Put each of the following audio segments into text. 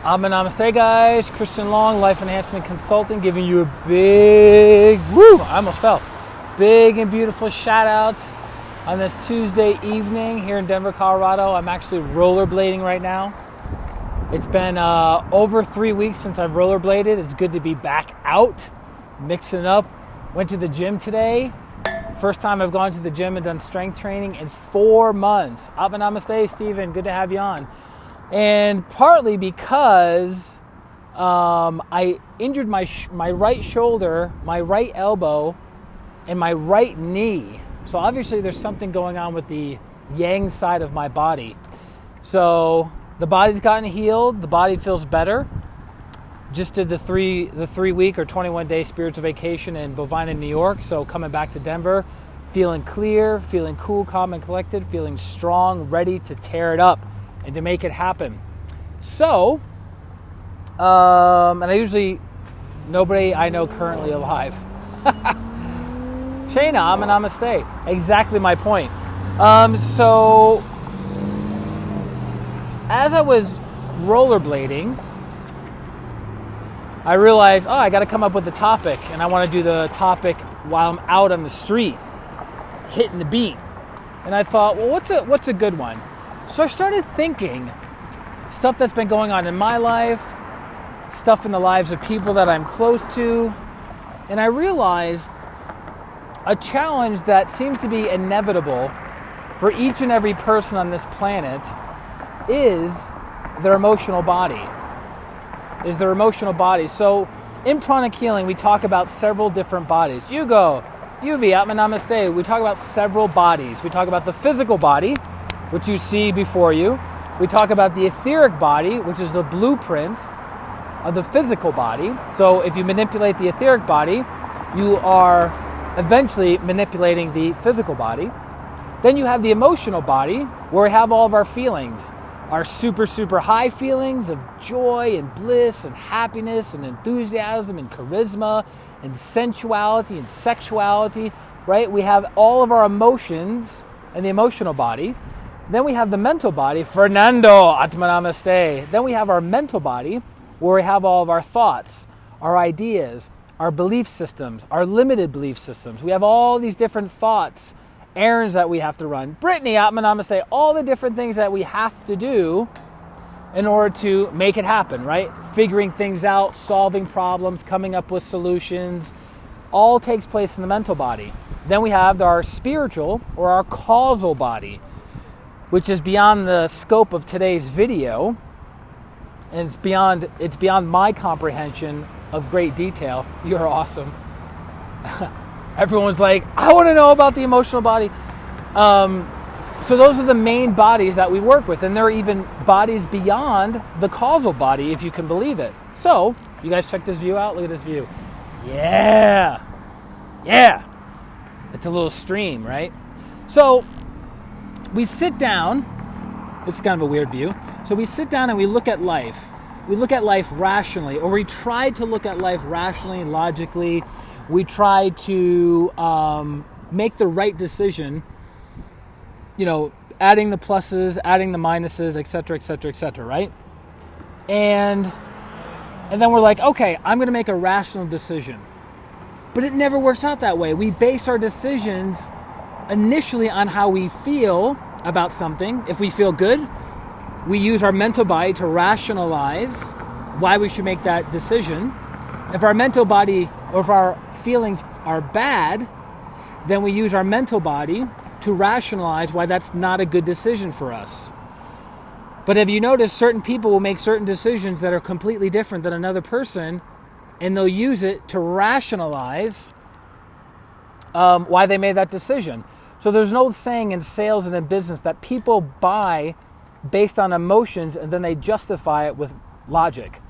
Namaste guys, ChristianRLong, Life Enhancement Consulting, giving you a big, I almost fell, big and beautiful shout out on this Tuesday evening here in Denver, Colorado. I'm actually rollerblading right now. It's been over 3 weeks since I've rollerbladed. It's good to be back out, mixing it up. Went to the gym today. First time I've gone to the gym and done strength training in 4 months. Namaste, Stephen. Good to have you on. And partly because I injured my right shoulder, my right elbow, and my right knee. So obviously there's something going on with the yang side of my body. So the body's gotten healed. The body feels better. Just did the three week or 21-day spiritual vacation in Bovina, New York. So coming back to Denver, feeling clear, feeling cool, calm, and collected, feeling strong, ready to tear it up and to make it happen. So, and nobody I know currently alive. Shayna, namaste. Exactly my point. So, as I was rollerblading, I realized, I got to come up with a topic, and I want to do the topic while I'm out on the street, hitting the beat. And I thought, well, what's a good one? So I started thinking stuff that's been going on in my life, stuff in the lives of people that I'm close to, and I realized a challenge that seems to be inevitable for each and every person on this planet is their emotional body. So in pranic healing, we talk about several different bodies. Yugo, Yuvi, Namaste. We talk about several bodies. We talk about the physical body, which you see before you. We talk about the etheric body, which is the blueprint of the physical body. So if you manipulate the etheric body, you are eventually manipulating the physical body. Then you have the emotional body, where we have all of our feelings, our super, super high feelings of joy and bliss and happiness and enthusiasm and charisma and sensuality and sexuality, right? We have all of our emotions in the emotional body. Then we have the mental body, Fernando, Namaste. Then we have our mental body, where we have all of our thoughts, our ideas, our belief systems, our limited belief systems. We have all these different thoughts, errands that we have to run. Brittany, Namaste, all the different things that we have to do in order to make it happen, right? Figuring things out, solving problems, coming up with solutions, all takes place in the mental body. Then we have our spiritual or our causal body, which is beyond the scope of today's video, and it's beyond my comprehension of great detail. You're awesome. Everyone's like, I want to know about the emotional body. So those are the main bodies that we work with, and there are even bodies beyond the causal body, if you can believe it. So, you guys check this view out. Look at this view. Yeah. It's a little stream, right? So, we sit down. This is kind of a weird view. So we sit down and we look at life. We look at life rationally, or we try to look at life rationally and logically. We try to make the right decision, adding the pluses, adding the minuses, et cetera, right? And then we're like, okay, I'm going to make a rational decision. But it never works out that way. We base our decisions initially on how we feel about something. If we feel good, we use our mental body to rationalize why we should make that decision. If our mental body or if our feelings are bad, then we use our mental body to rationalize why that's not a good decision for us. But have you noticed certain people will make certain decisions that are completely different than another person, and they'll use it to rationalize why they made that decision. So there's an old saying in sales and in business that people buy based on emotions and then they justify it with logic.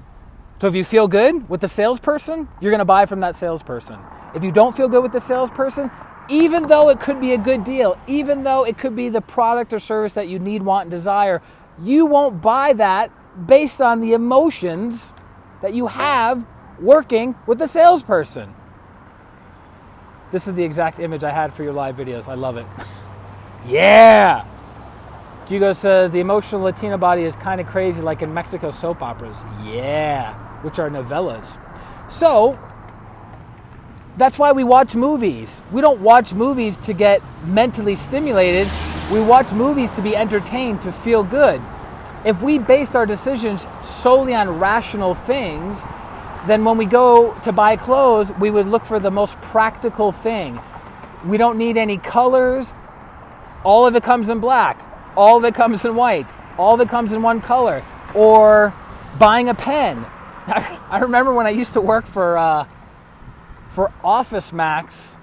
So if you feel good with the salesperson, you're going to buy from that salesperson. If you don't feel good with the salesperson, even though it could be a good deal, even though it could be the product or service that you need, want, and desire, you won't buy that based on the emotions that you have working with the salesperson. This is the exact image I had for your live videos. I love it. Yeah. Hugo says, the emotional Latino body is kind of crazy, like in Mexico soap operas. Yeah, which are novellas. So, that's why we watch movies. We don't watch movies to get mentally stimulated. We watch movies to be entertained, to feel good. If we based our decisions solely on rational things, then when we go to buy clothes, we would look for the most practical thing. We don't need any colors. All of it comes in black. All of it comes in white. All of it comes in one color. Or buying a pen. I remember when I used to work for Office Max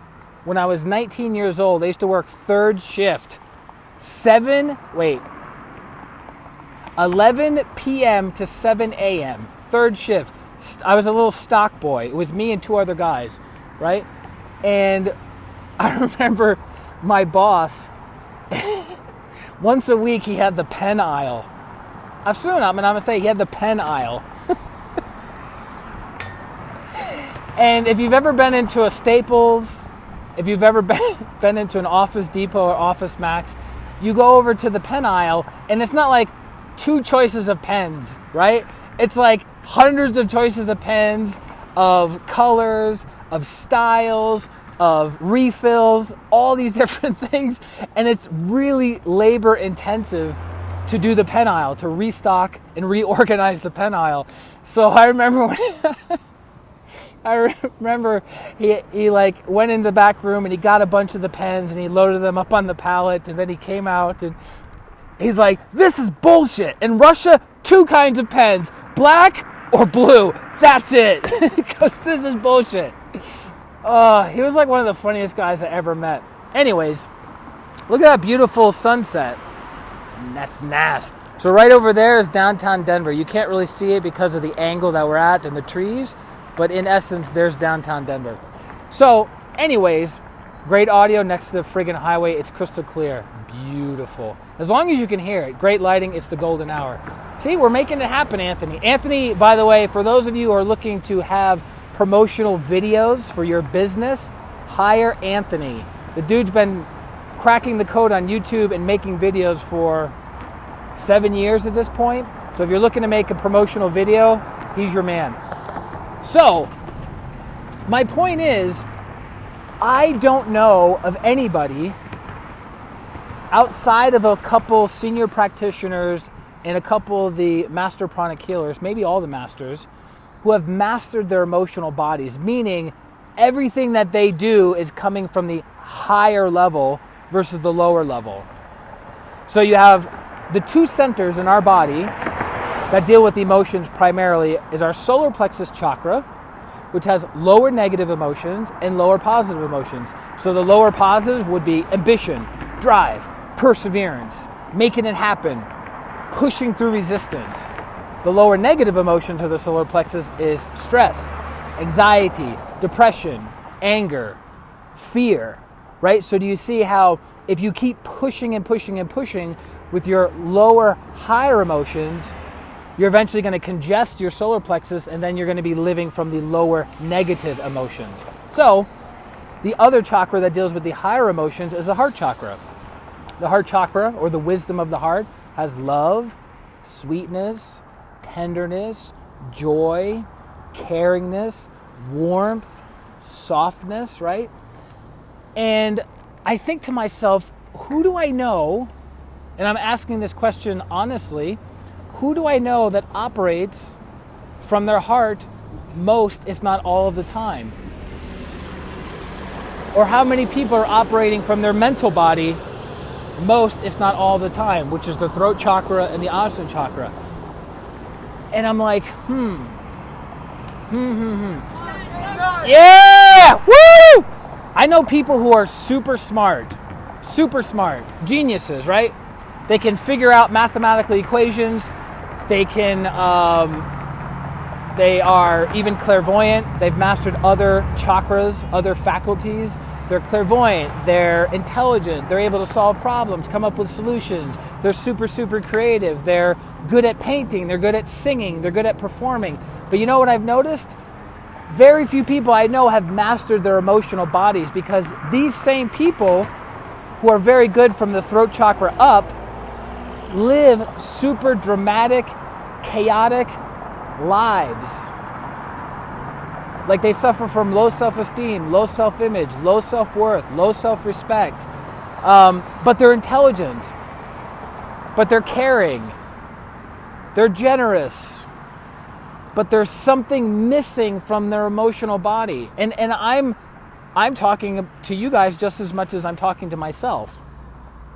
when I was 19 years old. I used to work third shift. 11 p.m. to 7 a.m. Third shift. I was a little stock boy. It was me and two other guys, right? And I remember my boss, once a week he had the pen aisle. He had the pen aisle. And if you've ever been into a Staples, if you've ever been into an Office Depot or Office Max, you go over to the pen aisle, and it's not like two choices of pens, right? It's like hundreds of choices of pens, of colors, of styles, of refills, all these different things. And it's really labor intensive to do the pen aisle, to restock and reorganize the pen aisle. So I remember he like went in the back room and he got a bunch of the pens and he loaded them up on the pallet, and then he came out and he's like, "This is bullshit. In Russia, two kinds of pens, black or blue. That's it." Because this is bullshit. He was like one of the funniest guys I ever met. Anyways, look at that beautiful sunset. And that's nice. So right over there is downtown Denver. You can't really see it because of the angle that we're at and the trees, but in essence, there's downtown Denver. So, anyways, great audio next to the friggin' highway. It's crystal clear. Beautiful. As long as you can hear it. Great lighting. It's the golden hour. See, we're making it happen, Anthony. Anthony, by the way, for those of you who are looking to have promotional videos for your business, hire Anthony. The dude's been cracking the code on YouTube and making videos for 7 years at this point. So if you're looking to make a promotional video, he's your man. So, my point is, I don't know of anybody outside of a couple senior practitioners and a couple of the master pranic healers, maybe all the masters, who have mastered their emotional bodies, meaning everything that they do is coming from the higher level versus the lower level. So you have the two centers in our body that deal with emotions primarily is our solar plexus chakra, which has lower negative emotions and lower positive emotions. So the lower positive would be ambition, drive, perseverance, making it happen, pushing through resistance. The lower negative emotions of the solar plexus is stress, anxiety, depression, anger, fear, right? So do you see how if you keep pushing and pushing and pushing with your lower, higher emotions, you're eventually going to congest your solar plexus, and then you're going to be living from the lower negative emotions. So the other chakra that deals with the higher emotions is the heart chakra. The heart chakra, or the wisdom of the heart, has love, sweetness, tenderness, joy, caringness, warmth, softness, right? And I think to myself, who do I know, and I'm asking this question honestly, who do I know that operates from their heart most, if not all of the time? Or how many people are operating from their mental body most, if not all the time, which is the throat chakra and the ajna chakra. And I'm like, Yeah! Woo! I know people who are super smart, geniuses, right? They can figure out mathematical equations. They are even clairvoyant. They've mastered other chakras, other faculties. They're clairvoyant. They're intelligent. They're able to solve problems, come up with solutions. They're super creative. They're good at painting. They're good at singing. They're good at performing. But you know what I've noticed? Very few people I know have mastered their emotional bodies, because these same people who are very good from the throat chakra up live super dramatic, chaotic lives. Like they suffer from low self-esteem, low self-image, low self-worth, low self-respect. But they're intelligent. But they're caring. They're generous. But there's something missing from their emotional body. And I'm talking to you guys just as much as I'm talking to myself.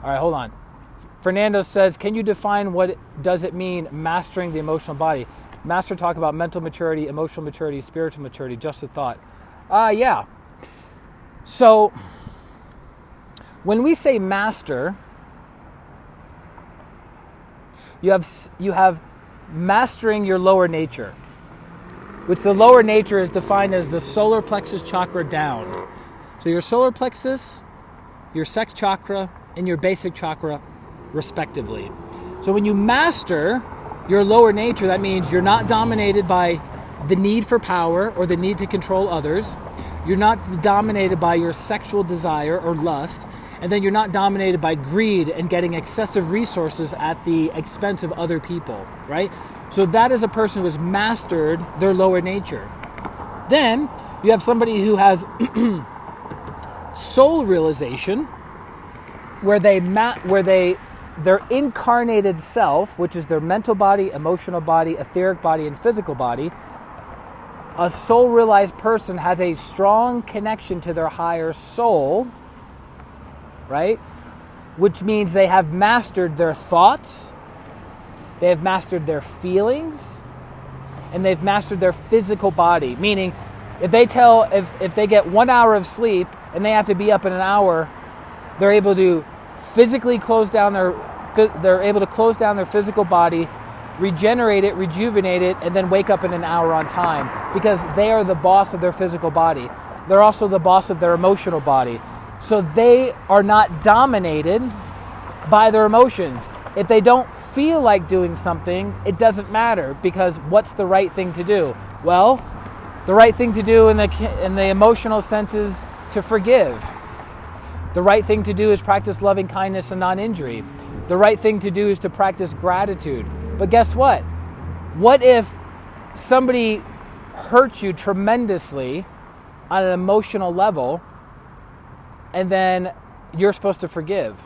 All right, hold on. Fernando says, can you define what does it mean mastering the emotional body? Master talk about mental maturity, emotional maturity, spiritual maturity, just a thought. Yeah. So when we say master, you have mastering your lower nature, which the lower nature is defined as the solar plexus chakra down. So your solar plexus, your sex chakra, and your basic chakra, respectively. So when you master your lower nature, that means you're not dominated by the need for power or the need to control others. You're not dominated by your sexual desire or lust. And then you're not dominated by greed and getting excessive resources at the expense of other people, right? So that is a person who has mastered their lower nature. Then you have somebody who has soul realization, where their incarnated self, which is their mental body, emotional body, etheric body, and physical body, a soul-realized person has a strong connection to their higher soul, right? Which means they have mastered their thoughts, they have mastered their feelings, and they've mastered their physical body. Meaning, if they get 1 hour of sleep and they have to be up in an hour, they're able to physically close down their physical body, regenerate it, rejuvenate it, and then wake up in an hour on time, because they are the boss of their physical body. They're also the boss of their emotional body. So they are not dominated by their emotions. If they don't feel like doing something, it doesn't matter, because what's the right thing to do? Well, the right thing to do in the emotional sense is to forgive. The right thing to do is practice loving kindness and non-injury. The right thing to do is to practice gratitude. But guess what? What if somebody hurts you tremendously on an emotional level, and then you're supposed to forgive?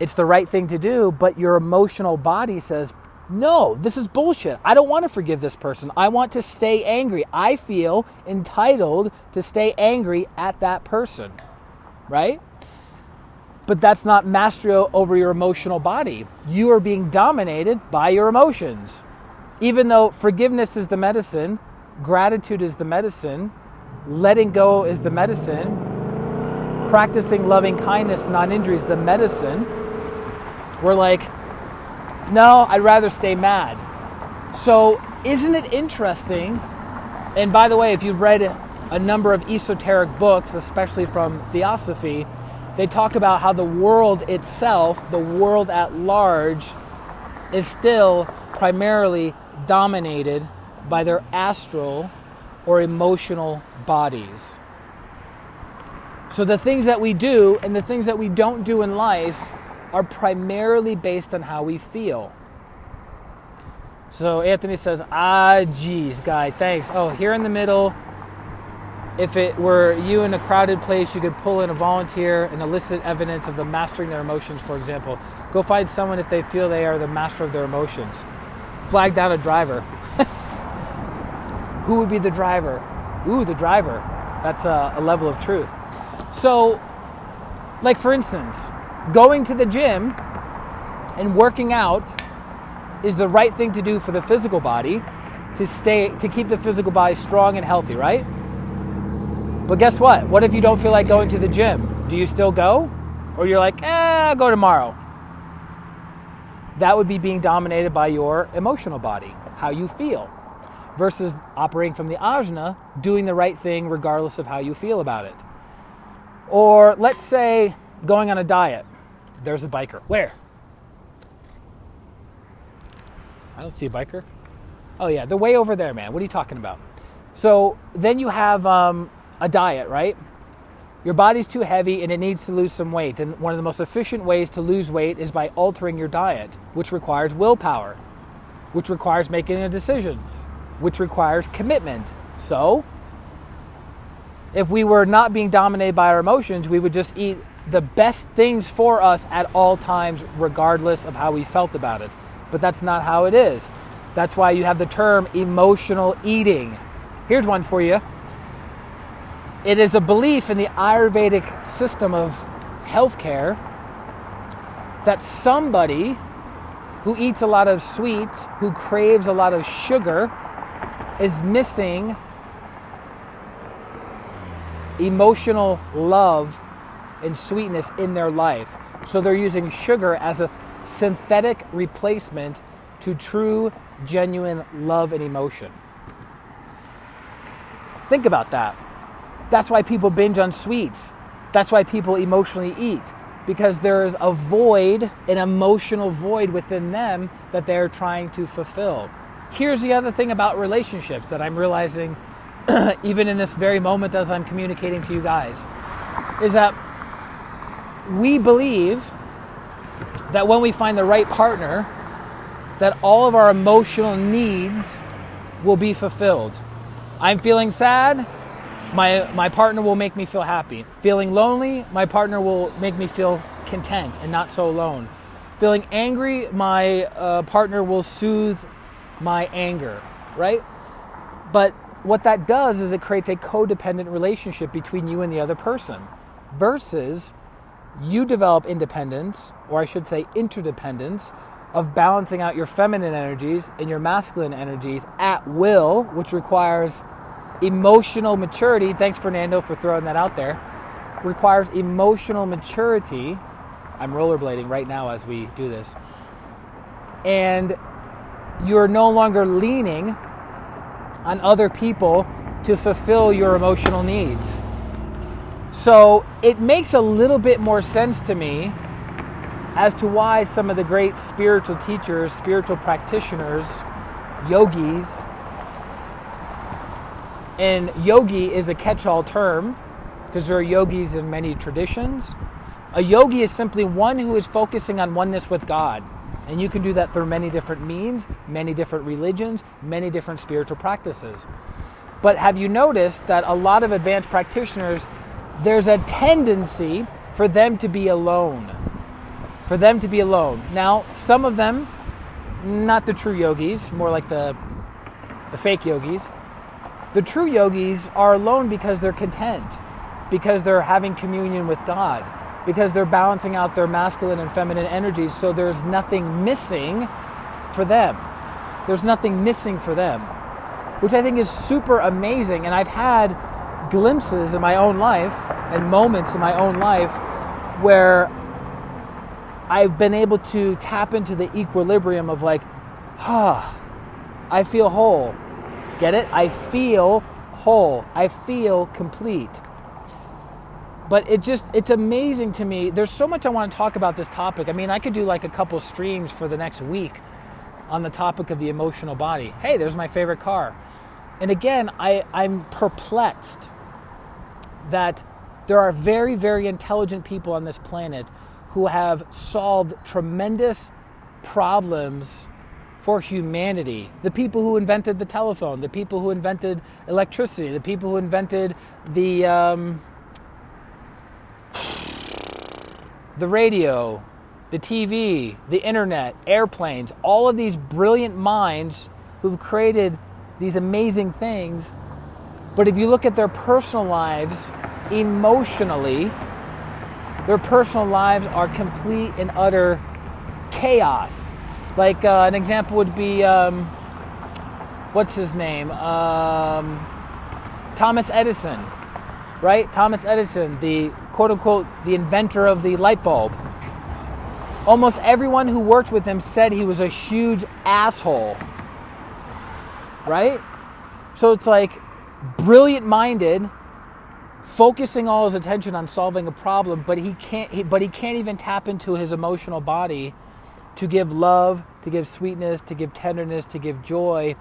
It's the right thing to do, but your emotional body says, no, this is bullshit. I don't want to forgive this person. I want to stay angry. I feel entitled to stay angry at that person, right? But that's not mastery over your emotional body. You are being dominated by your emotions. Even though forgiveness is the medicine, gratitude is the medicine, letting go is the medicine, practicing loving kindness and non-injury is the medicine, we're like, no, I'd rather stay mad. So isn't it interesting? And by the way, if you've read a number of esoteric books, especially from Theosophy, they talk about how the world itself, the world at large, is still primarily dominated by their astral or emotional bodies. So the things that we do and the things that we don't do in life are primarily based on how we feel. So Anthony says, geez, Guy, thanks. Oh, here in the middle, if it were you in a crowded place, you could pull in a volunteer and elicit evidence of them mastering their emotions, for example. Go find someone if they feel they are the master of their emotions. Flag down a driver. Who would be the driver? Ooh, the driver. That's a level of truth. So, like for instance, going to the gym and working out is the right thing to do for the physical body to keep the physical body strong and healthy, right? But guess what? What if you don't feel like going to the gym? Do you still go? Or you're like, I'll go tomorrow. That would be being dominated by your emotional body, how you feel, versus operating from the ajna, doing the right thing regardless of how you feel about it. Or let's say going on a diet. There's a biker. Where? I don't see a biker. Oh yeah, they're way over there, man. What are you talking about? So then you have a diet, right? Your body's too heavy and it needs to lose some weight. And one of the most efficient ways to lose weight is by altering your diet, which requires willpower, which requires making a decision, which requires commitment. So, if we were not being dominated by our emotions, we would just eat the best things for us at all times, regardless of how we felt about it. But that's not how it is. That's why you have the term emotional eating. Here's one for you. It is a belief in the Ayurvedic system of healthcare that somebody who eats a lot of sweets, who craves a lot of sugar, is missing emotional love and sweetness in their life. So they're using sugar as a synthetic replacement to true, genuine love and emotion. Think about that. That's why people binge on sweets. That's why people emotionally eat. Because there is a void, an emotional void within them that they're trying to fulfill. Here's the other thing about relationships that I'm realizing even in this very moment as I'm communicating to you guys, is that we believe that when we find the right partner, that all of our emotional needs will be fulfilled. I'm feeling sad, my partner will make me feel happy. Feeling lonely, my partner will make me feel content and not so alone. Feeling angry, my partner will soothe my anger, right? But what that does is it creates a codependent relationship between you and the other person, versus you develop independence, or I should say interdependence, of balancing out your feminine energies and your masculine energies at will, which requires emotional maturity. Thanks, Fernando, for throwing that out there. Requires emotional maturity. I'm rollerblading right now as we do this. And you're no longer leaning on other people to fulfill your emotional needs. So it makes a little bit more sense to me as to why some of the great spiritual teachers, spiritual practitioners, yogis, and yogi is a catch-all term because there are yogis in many traditions. A yogi is simply one who is focusing on oneness with God. And you can do that through many different means, many different religions, many different spiritual practices. But have you noticed that a lot of advanced practitioners, there's a tendency for them to be alone. For them to be alone. Now, some of them, not the true yogis, more like the fake yogis. The true yogis are alone because they're content, because they're having communion with God, because they're balancing out their masculine and feminine energies, so there's nothing missing for them. There's nothing missing for them, which I think is super amazing. And I've had glimpses in my own life and moments in my own life where I've been able to tap into the equilibrium of like, I feel whole. Get it? I feel whole. I feel complete. But it's amazing to me. There's so much I want to talk about this topic. I mean, I could do like a couple streams for the next week on the topic of the emotional body. Hey, there's my favorite car. And again, I'm perplexed that there are very, very intelligent people on this planet who have solved tremendous problems for humanity. The people who invented the telephone, the people who invented electricity, the people who invented the radio, the TV, the internet, airplanes, all of these brilliant minds who've created these amazing things. But if you look at their personal lives, emotionally, their personal lives are complete and utter chaos. Like an example would be, what's his name? Thomas Edison, right? Thomas Edison, the quote-unquote, the inventor of the light bulb. Almost everyone who worked with him said he was a huge asshole, right? So it's like brilliant-minded, focusing all his attention on solving a problem, but he can't even tap into his emotional body to give love, to give sweetness, to give tenderness, to give joy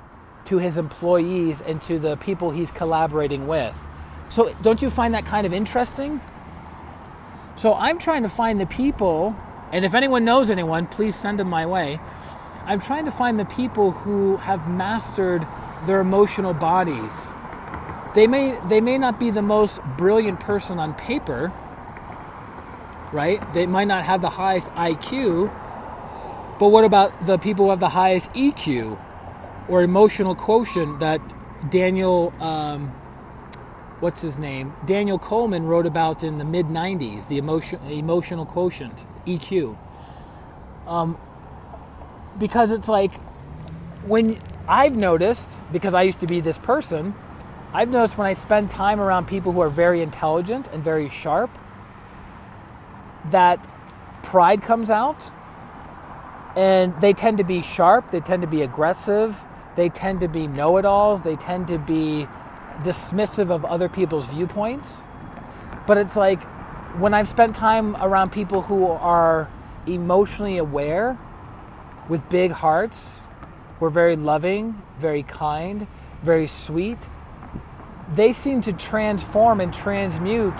to his employees and to the people he's collaborating with. So don't you find that kind of interesting? So I'm trying to find the people, and if anyone knows anyone, please send them my way. I'm trying to find the people who have mastered their emotional bodies. They may not be the most brilliant person on paper, right? They might not have the highest IQ, but what about the people who have the highest EQ or emotional quotient that Daniel, what's his name? Daniel Coleman wrote about in the mid-90s, the emotional quotient, EQ. Because it's like, when I've noticed, because I used to be this person, I've noticed when I spend time around people who are very intelligent and very sharp, that pride comes out, and they tend to be sharp, they tend to be aggressive, they tend to be know-it-alls, they tend to be dismissive of other people's viewpoints. But it's like, when I've spent time around people who are emotionally aware, with big hearts, who are very loving, very kind, very sweet, they seem to transform and transmute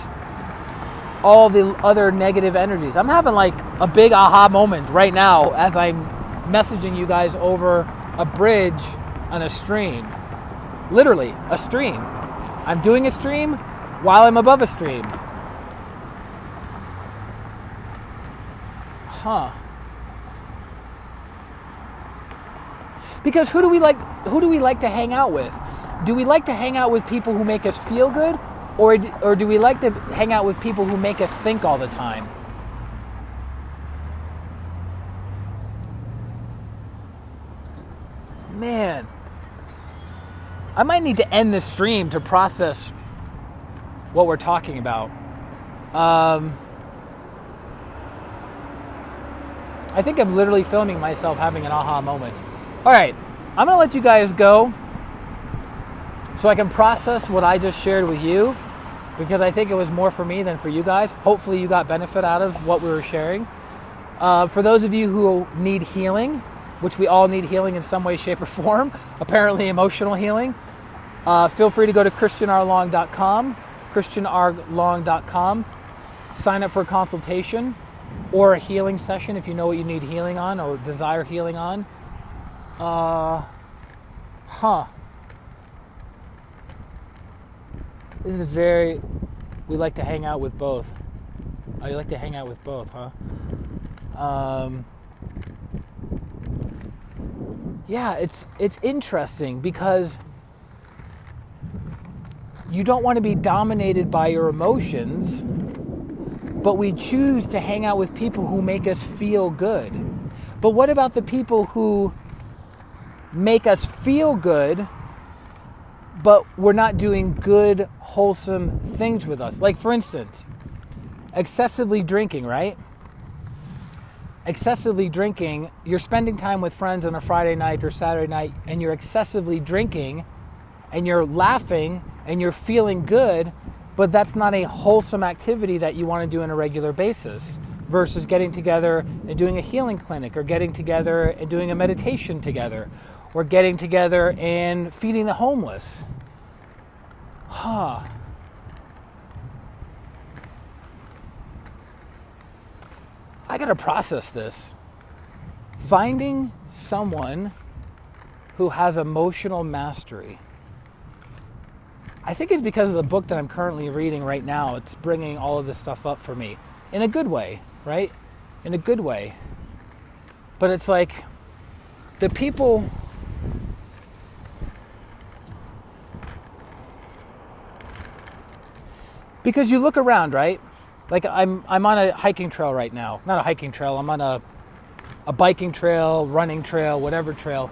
all the other negative energies. I'm having like a big aha moment right now as I'm messaging you guys over a bridge on a stream. Literally, a stream. I'm doing a stream while I'm above a stream. Because who do we like to hang out with? Do we like to hang out with people who make us feel good? Or do we like to hang out with people who make us think all the time? Man, I might need to end this stream to process what we're talking about. I think I'm literally filming myself having an aha moment. All right, I'm going to let you guys go so I can process what I just shared with you, because I think it was more for me than for you guys. Hopefully you got benefit out of what we were sharing. For those of you who need healing, which we all need healing in some way, shape, or form, apparently emotional healing, feel free to go to ChristianRLong.com, ChristianRLong.com, sign up for a consultation or a healing session if you know what you need healing on or desire healing on. This is we like to hang out with both. Oh, you like to hang out with both, huh? Yeah, it's interesting because you don't want to be dominated by your emotions, but we choose to hang out with people who make us feel good. But what about the people who make us feel good, but we're not doing good, wholesome things with us? Like, for instance, excessively drinking, right? Excessively drinking, you're spending time with friends on a Friday night or Saturday night, and you're excessively drinking, and you're laughing, and you're feeling good, but that's not a wholesome activity that you want to do on a regular basis, versus getting together and doing a healing clinic, or getting together and doing a meditation together, or getting together and feeding the homeless. I gotta process this. Finding someone who has emotional mastery. I think it's because of the book that I'm currently reading right now. It's bringing all of this stuff up for me in a good way, right? In a good way. But it's like the people... Because you look around, right? Like I'm on a hiking trail right now. Not a hiking trail. I'm on a biking trail, running trail, whatever trail.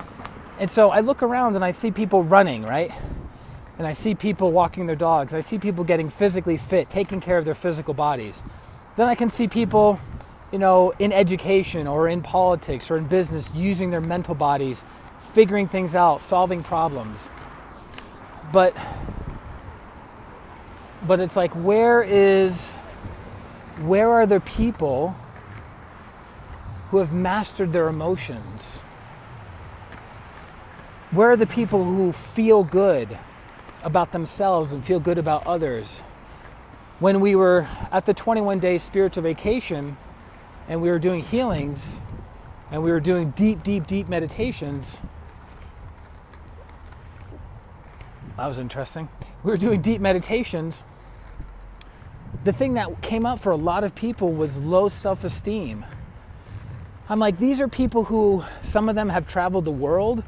And so I look around and I see people running, right? And I see people walking their dogs. I see people getting physically fit, taking care of their physical bodies. Then I can see people, in education or in politics or in business, using their mental bodies, figuring things out, solving problems. But it's like, where are the people who have mastered their emotions? Where are the people who feel good? about themselves and feel good about others. When we were at the 21-day spiritual vacation and we were doing healings and we were doing deep meditations, that was interesting. We were doing deep meditations. The thing that came up for a lot of people was low self-esteem. I'm like, these are people who, some of them have traveled the world.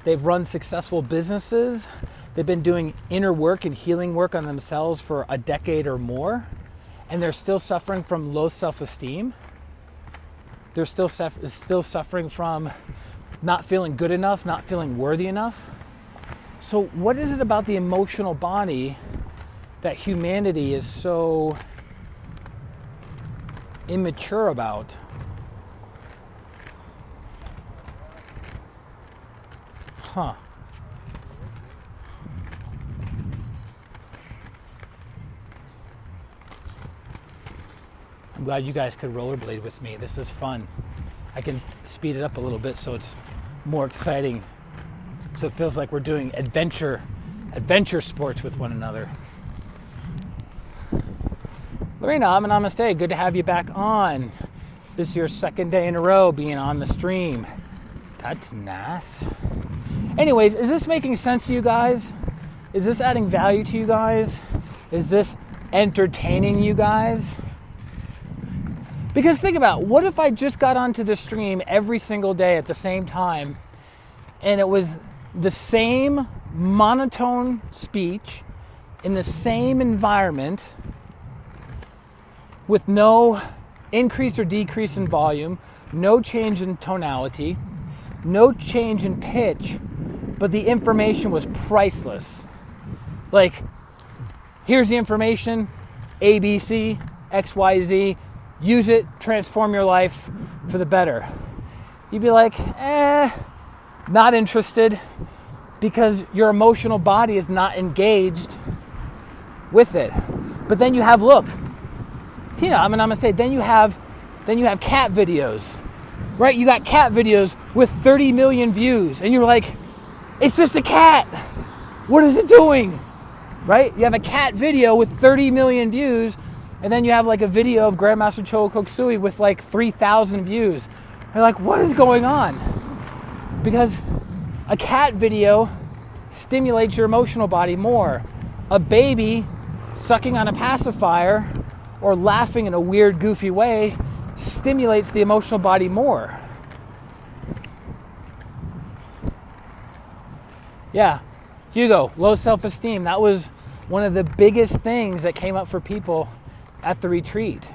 They've run successful businesses. They've been doing inner work and healing work on themselves for a decade or more. And they're still suffering from low self-esteem. They're still suffering from not feeling good enough, not feeling worthy enough. So what is it about the emotional body that humanity is so immature about? Huh. I'm glad you guys could rollerblade with me. This is fun. I can speed it up a little bit so it's more exciting. So it feels like we're doing adventure sports with one another. Lorena, namaste. Good to have you back on. This is your second day in a row being on the stream. That's nice. Anyways, is this making sense to you guys? Is this adding value to you guys? Is this entertaining you guys? Because think about, what if I just got onto the stream every single day at the same time and it was the same monotone speech in the same environment with no increase or decrease in volume, no change in tonality, no change in pitch, but the information was priceless. Like, here's the information, A, B, C, X, Y, Z, use it, transform your life for the better. You'd be like, not interested, because your emotional body is not engaged with it. But then you have, look, Tina, I'm gonna say, then you have cat videos, right? You got cat videos with 30 million views, and you're like, it's just a cat. What is it doing? Right? You have a cat video with 30 million views, and then you have like a video of Grandmaster Chokoksui with like 3,000 views. You're like, what is going on? Because a cat video stimulates your emotional body more. A baby sucking on a pacifier or laughing in a weird, goofy way stimulates the emotional body more. Yeah, Hugo, low self-esteem. That was one of the biggest things that came up for people at the retreat.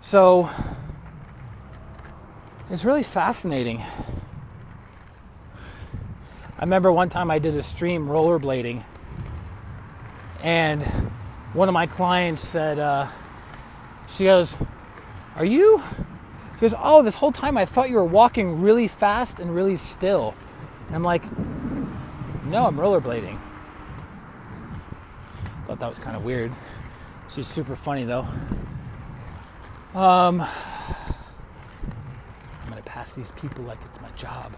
So it's really fascinating. I remember one time I did a stream rollerblading, and one of my clients said, she goes, she goes, oh, this whole time I thought you were walking really fast and really still. And I'm like, no, I'm rollerblading. Thought that was kind of weird. She's super funny though. I'm gonna pass these people like it's my job.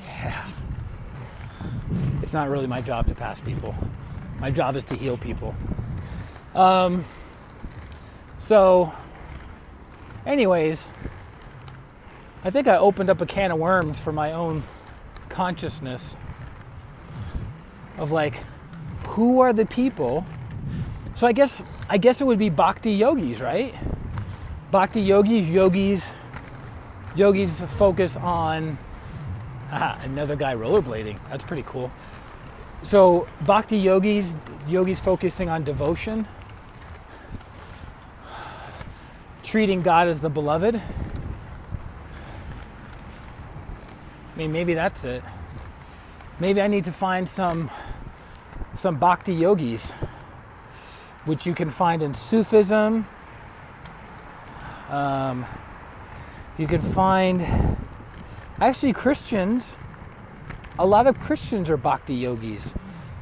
Yeah. It's not really my job to pass people. My job is to heal people. So anyways, I think I opened up a can of worms for my own consciousness of like, who are the people? So I guess it would be bhakti yogis, right? Bhakti yogis focus on another guy rollerblading. That's pretty cool. So bhakti yogis focusing on devotion, treating God as the beloved. I mean, maybe that's it. Maybe I need to find some bhakti yogis, which you can find in Sufism. You can find, actually, Christians. A lot of Christians are bhakti yogis,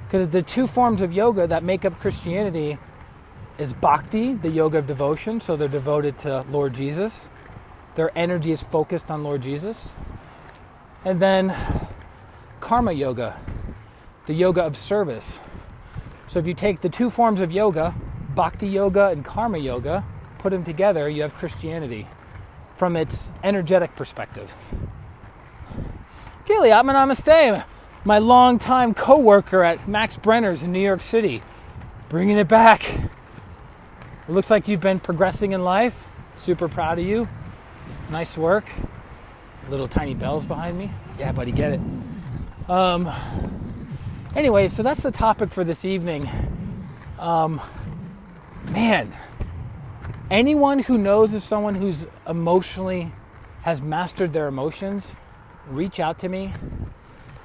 because the two forms of yoga that make up Christianity is bhakti, the yoga of devotion, so they're devoted to Lord Jesus, Their energy is focused on Lord Jesus. And then karma yoga, the yoga of service. So if you take the two forms of yoga, bhakti yoga and karma yoga, put them together, you have Christianity from its energetic perspective. Gili, Atma Namaste, my longtime co-worker at Max Brenner's in New York City, bringing it back. It looks like you've been progressing in life. Super proud of you. Nice work. Little tiny bells behind me. Yeah, buddy, get it. Anyway, so that's the topic for this evening. Man, anyone who knows of someone who's emotionally has mastered their emotions, reach out to me.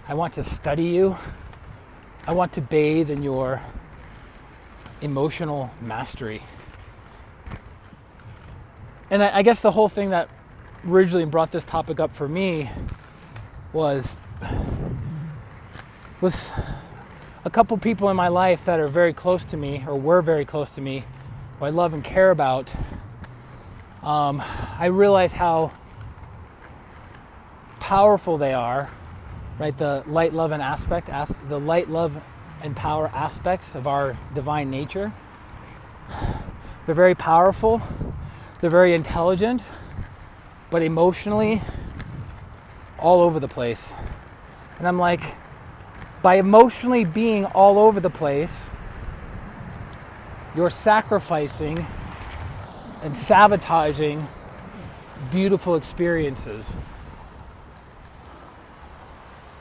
I want to study you. I want to bathe in your emotional mastery. And I guess the whole thing that originally brought this topic up for me was a couple people in my life that are very close to me, or were very close to me, who I love and care about. I realize how powerful they are, right? The light, love, and power aspects of our divine nature. They're very powerful. They're very intelligent, but emotionally all over the place. And I'm like, by emotionally being all over the place, you're sacrificing and sabotaging beautiful experiences.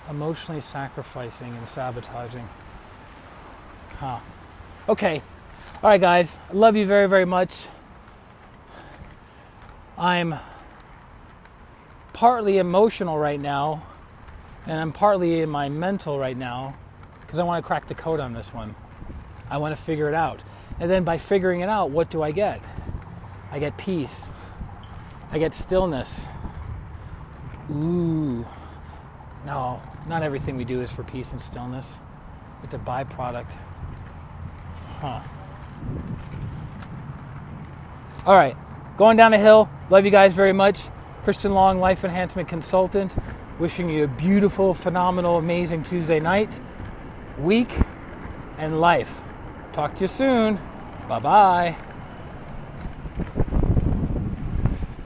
Emotionally sacrificing and sabotaging. Okay. All right, guys. I love you very, very much. I'm partly emotional right now, and I'm partly in my mental right now, because I want to crack the code on this one. I want to figure it out. And then by figuring it out, what do I get? I get peace. I get stillness. Ooh. No, not everything we do is for peace and stillness. It's a byproduct. All right, going down a hill. Love you guys very much. Christian Long, Life Enhancement Consultant. Wishing you a beautiful, phenomenal, amazing Tuesday night, week, and life. Talk to you soon. Bye-bye.